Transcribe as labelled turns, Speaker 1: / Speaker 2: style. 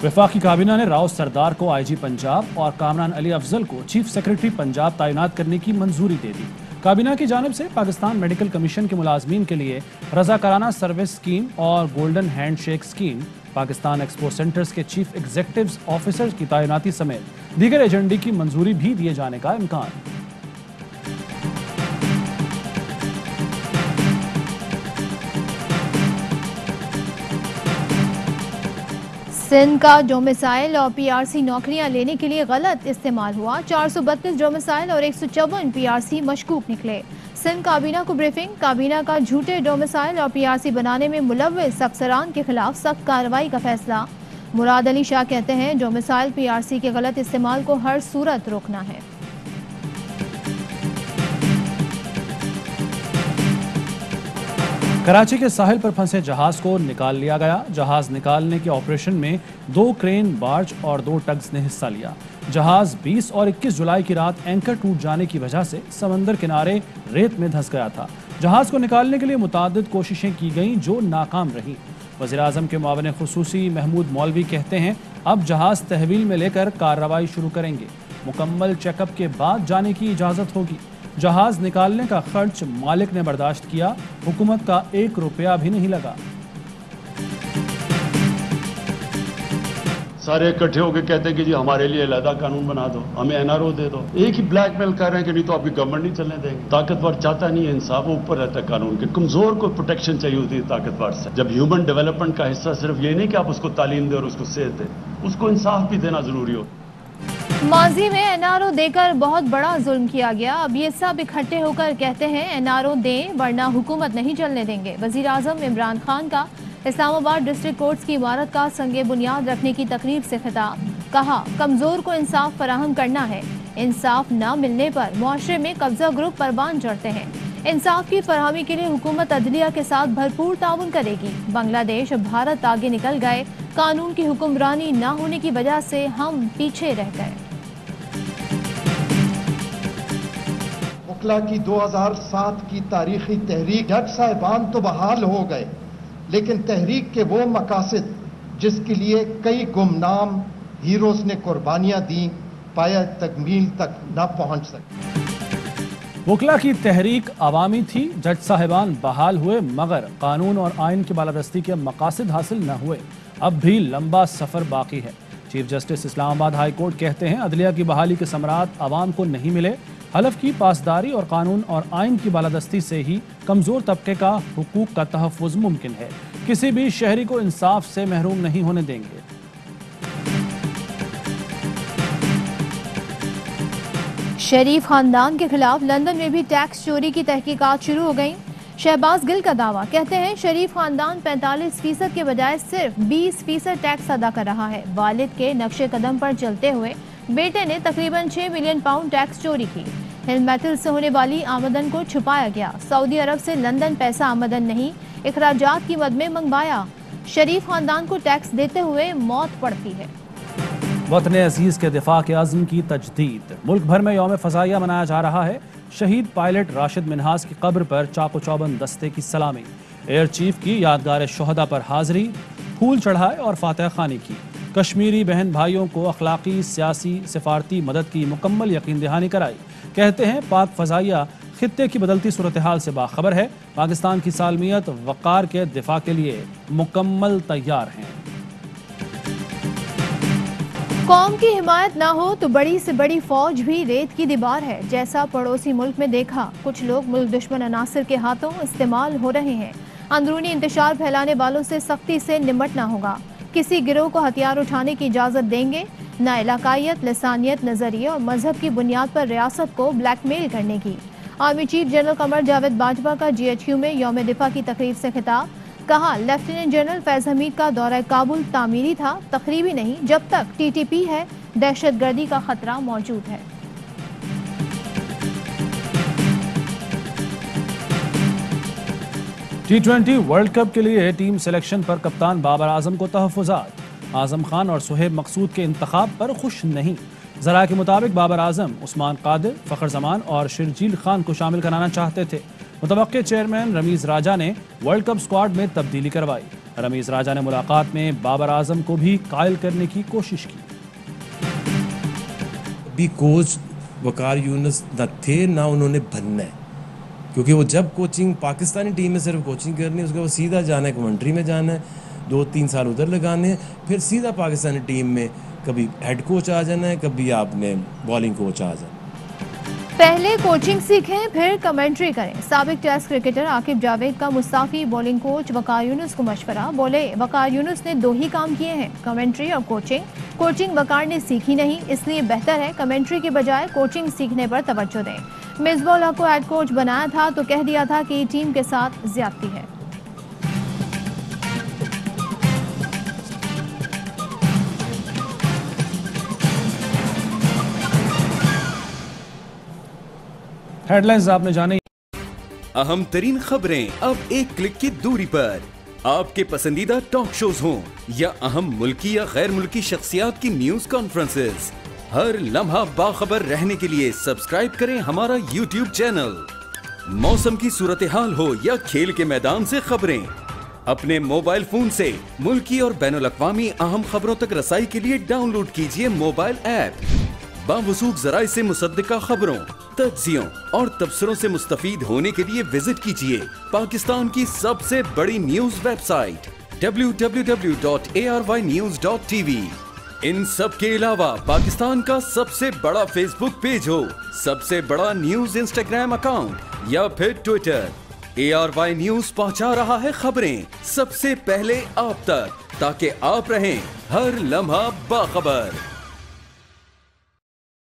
Speaker 1: वफाकी काबीना ने राव सरदार को आईजी पंजाब और कामरान अली अफजल को चीफ सेक्रेटरी पंजाब तैनात करने की मंजूरी दे दी। काबीना की जानिब से पाकिस्तान मेडिकल कमीशन के मुलाजमीन के लिए रजाकाराना सर्विस स्कीम और golden handshake scheme, Pakistan expo centres के चीफ एग्जीक्यूटिव ऑफिसर्स की तैनाती समेत दीगर एजेंडे की मंजूरी भी दिए जाने का इम्कान।
Speaker 2: सिंध का डोमिसाइल और पीआरसी नौकरियां लेने के लिए गलत इस्तेमाल हुआ। 432 डोमिसाइल और 154 पीआरसी मशकूक निकले। सिंध काबीना को ब्रीफिंग। काबीना का झूठे डोमिसाइल और पीआरसी बनाने में मुलव्विस अफसरान के खिलाफ सख्त कार्रवाई का फैसला। मुराद अली शाह कहते हैं डोमिसाइल पीआरसी के गलत इस्तेमाल को हर सूरत रोकना है।
Speaker 1: कराची के साहिल पर फंसे जहाज को निकाल लिया गया। जहाज निकालने के ऑपरेशन में 2 क्रेन, बार्ज और 2 टग्स ने हिस्सा लिया। जहाज 20 और 21 जुलाई की रात एंकर टूट जाने की वजह से समंदर किनारे रेत में धंस गया था। जहाज को निकालने के लिए मुताद्दिद कोशिशें की गईं जो नाकाम रहीं। वज़ीर-ए-आज़म के मुआविन खुसूसी महमूद मौलवी कहते हैं अब जहाज तहवील में लेकर कार्रवाई शुरू करेंगे। मुकम्मल चेकअप के बाद जाने की इजाज़त होगी। जहाज निकालने का खर्च मालिक ने बर्दाश्त किया। हुकूमत का 1 रुपया भी नहीं लगा।
Speaker 3: सारे इकट्ठे होकर कहते हैं कि जी हमारे लिए अलहदा कानून बना दो, हमें एनआरओ दे दो। एक ही ब्लैकमेल कर रहे हैं कि नहीं तो आपकी गवर्नमेंट नहीं चलने देंगे। ताकतवर चाहता नहीं है इंसाफ, वो ऊपर रहता है कानून के। कमजोर को प्रोटेक्शन चाहिए होती है ताकतवर से। जब ह्यूमन डेवलपमेंट का हिस्सा सिर्फ ये नहीं कि आप उसको तालीम दे और उसको सेहत दे, उसको इंसाफ भी देना जरूरी हो।
Speaker 2: माजी में एनआरओ देकर बहुत बड़ा जुल्म किया गया। अब ये सब इकट्ठे होकर कहते हैं एनआरओ दें वरना हुकूमत नहीं चलने देंगे। वज़ीर-ए-आज़म इमरान खान का इस्लामाबाद डिस्ट्रिक्ट कोर्ट्स की इमारत का संगे बुनियाद रखने की तकरीब से खिताब। कहा कमजोर को इंसाफ फराहम करना है। इंसाफ न मिलने पर मुआशरे में कब्जा ग्रुप परवान चढ़ते हैं। इंसाफ की फरहमी के लिए हुकूमत अदलिया के साथ भरपूर ताउन करेगी। बांग्लादेश भारत आगे निकल गए। कानून की हुक्मरानी न होने की वजह से हम पीछे रह गए।
Speaker 4: वकला की 2007 की तारीखी तहरीक, जज साहिबान तो बहाल हो गए लेकिन तहरीक के वो मकासद जिसके लिए कई गुमनाम हीरोज ने कुर्बानियां दी पाया तकमील तक न पहुंच सके।
Speaker 1: वकला की तहरीक अवामी थी, जज साहिबान बहाल हुए मगर कानून और आइन की बालादस्ती के मकासद हासिल न हुए। अब भी लंबा सफर बाकी है। Chief justice Islamabad high court कहते हैं अदलिया की बहाली के समरात अवाम को नहीं मिले। हलफ की पासदारी और कानून और आइन की बालादस्ती से ही कमजोर तबके का हुकूक का तहफ़्फ़ुज़ मुमकिन है। किसी भी शहरी को इंसाफ से महरूम नहीं होने देंगे।
Speaker 2: शरीफ खानदान के खिलाफ लंदन में भी टैक्स चोरी की तहकीकात शुरू हो गई। शहबाज गिल का दावा, कहते हैं शरीफ खानदान 45% के बजाय सिर्फ 20% टैक्स अदा कर रहा है। वालिद के नक्शे कदम पर चलते हुए बेटे ने तकरीबन 6 मिलियन पाउंड टैक्स चोरी की। हिल मेटल से होने वाली आमदन को छुपाया गया। सऊदी अरब से लंदन पैसा आमदन नहीं, इखराजात की मद में मंगवाया। शरीफ खानदान को टैक्स देते हुए मौत पड़ती है।
Speaker 1: वतन अजीज के दिफा के अज़्म की तजदीद। मुल्क भर में यौम फ़ज़ाइया मनाया जा रहा है। शहीद पायलट राशिद मिन्हास की कब्र पर चाको चौबंद दस्ते की सलामी। एयर चीफ की यादगार शोहदा पर हाजिरी, फूल चढ़ाए और फातह खानी की। कश्मीरी बहन भाइयों को अखलाकी, सियासी, सिफारती मदद की मुकम्मल यकीन दहानी कराई। कहते हैं पाक फ़ज़ाइया खित्ते की बदलती सूरत हाल से बाखबर है। पाकिस्तान की सालमियत वक़ार के दिफा के लिए मुकम्मल तैयार हैं।
Speaker 2: कौम की हिमायत ना हो तो बड़ी से बड़ी फौज भी रेत की दीवार है। जैसा पड़ोसी मुल्क में देखा, कुछ लोग मुल्क दुश्मन अनासर के हाथों इस्तेमाल हो रहे हैं। अंदरूनी इंतशार फैलाने वालों से सख्ती से निपटना होगा। किसी गिरोह को हथियार उठाने की इजाज़त देंगे न इलाकायत, लसानियत, नजरिए और मजहब की बुनियाद पर रियासत को ब्लैकमेल करने की। Army chief general Qamar Javed Bajwa का GHQ में यौम दिफा की तकरीब से खिताब। कहा लेफ्टिनेंट जनरल फैज हमीद का दौरा काबुल तामीरी था, तकरीबी नहीं। जब तक TTP है दहशतगर्दी का खतरा मौजूद है।
Speaker 1: T20 वर्ल्ड कप के लिए टीम सिलेक्शन पर कप्तान बाबर आजम को तहफ़्फ़ुज़ात। आजम खान और सुहेब मकसूद के इंतखाब पर खुश नहीं। ज़राए के मुताबिक बाबर आजम उस्मान कादिर, फ़खर जमान और शिरजील खान को शामिल कराना चाहते थे। मुतवक्के चेयरमैन रमीज राजा ने वर्ल्ड कप स्क्वाड में तब्दीली करवाई। रमीज राजा ने मुलाकात में बाबर आजम को भी कायल करने की कोशिश की।
Speaker 5: भी कोच वकार यूनुस न थे ना उन्होंने बनना है, क्योंकि वो जब कोचिंग पाकिस्तानी टीम में सिर्फ कोचिंग करनी है, उसके बाद सीधा जाना है कमेंट्री में जाना है, 2-3 साल उधर लगाने हैं, फिर सीधा पाकिस्तानी टीम में कभी हेड कोच आ जाना है, कभी आपने बॉलिंग कोच आ जाना।
Speaker 2: पहले कोचिंग सीखें फिर कमेंट्री करें। साबिक टेस्ट क्रिकेटर आकिब जावेद का मुस्ताफी बॉलिंग कोच वकार यूनुस को मशवरा। बोले, वकार यूनुस ने 2 ही काम किए हैं, कमेंट्री और कोचिंग। कोचिंग वकार ने सीखी नहीं, इसलिए बेहतर है कमेंट्री के बजाय कोचिंग सीखने पर तवज्जो दें। मिसबाह को हेड कोच बनाया था तो कह दिया था कि टीम के साथ ज्यादती है।
Speaker 1: हेडलाइंस आपने जाने।
Speaker 6: अहम तरीन खबरें अब एक क्लिक की दूरी पर। आपके पसंदीदा टॉक शोज हों या अहम मुल्की या गैर मुल्की शख्सियात की न्यूज कॉन्फ्रेंसेस, हर लम्हा बाखबर रहने के लिए सब्सक्राइब करें हमारा YouTube चैनल। मौसम की सूरत हाल हो या खेल के मैदान से खबरें, अपने मोबाइल फोन से मुल्की और बैनुल अक़वामी अहम खबरों तक रसाई के लिए डाउनलोड कीजिए मोबाइल ऐप। बावसूख ज़राए से मुसद्दिका खबरों, तज्ज़ियों और तबसरों से मुस्तफीद होने के लिए विजिट कीजिए पाकिस्तान की सबसे बड़ी न्यूज वेबसाइट www.arYnews.tv। इन सब के अलावा पाकिस्तान का सबसे बड़ा फेसबुक पेज हो, सबसे बड़ा न्यूज इंस्टाग्राम अकाउंट या फिर ट्विटर, ARY न्यूज पहुंचा रहा है खबरें सबसे पहले आप तक, ताकि आप रहें हर लम्हा बाखबर।